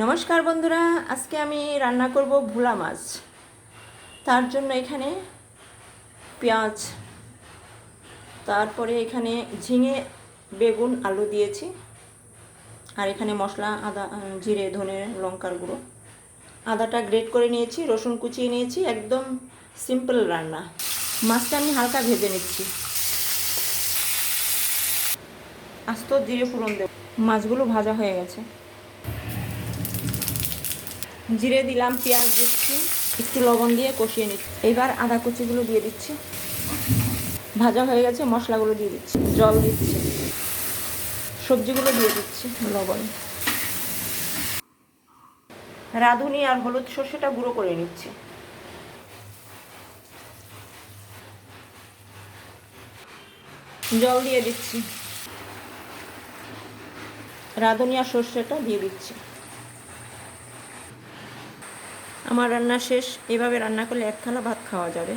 নমস্কার বন্ধুরা, আজকে আমি রান্না করব ভোলা মাছ। তার জন্য এখানে পেঁয়াজ, তারপরে এখানে ঝিঙে, বেগুন, আলু দিয়েছি। আর এখানে মশলা আদা, জিরে, ধনে, লঙ্কার গুঁড়ো, আদাটা গ্রেট করে নিয়েছি, রসুন কুচিয়ে নিয়েছি। একদম সিম্পল রান্না। মাছটা আমি হালকা ভেজে নিচ্ছি। আস্ত জিরে ফোড়ন দেব। মাছগুলো ভাজা হয়ে গেছে, জিরে দিলাম, পেঁয়াজ দিচ্ছি, একটু লবণ দিয়ে কষিয়ে নিচ্ছি। এবার আদা কুচিগুলো দিয়ে দিচ্ছি। ভাজা হয়ে গেছে, মশলাগুলো দিয়ে দিচ্ছি, জল দিচ্ছি, সবজিগুলো দিয়ে দিচ্ছি, লবণ, রাঁধুনি আর হলুদ সর্ষেটা গুঁড়ো করে নিচ্ছি। জল দিয়ে দিচ্ছি, রাঁধুনি আর সর্ষেটা দিয়ে দিচ্ছি। আমার রান্না শেষ। এভাবে রান্না করলে এক থালা ভাত খাওয়া যাবে।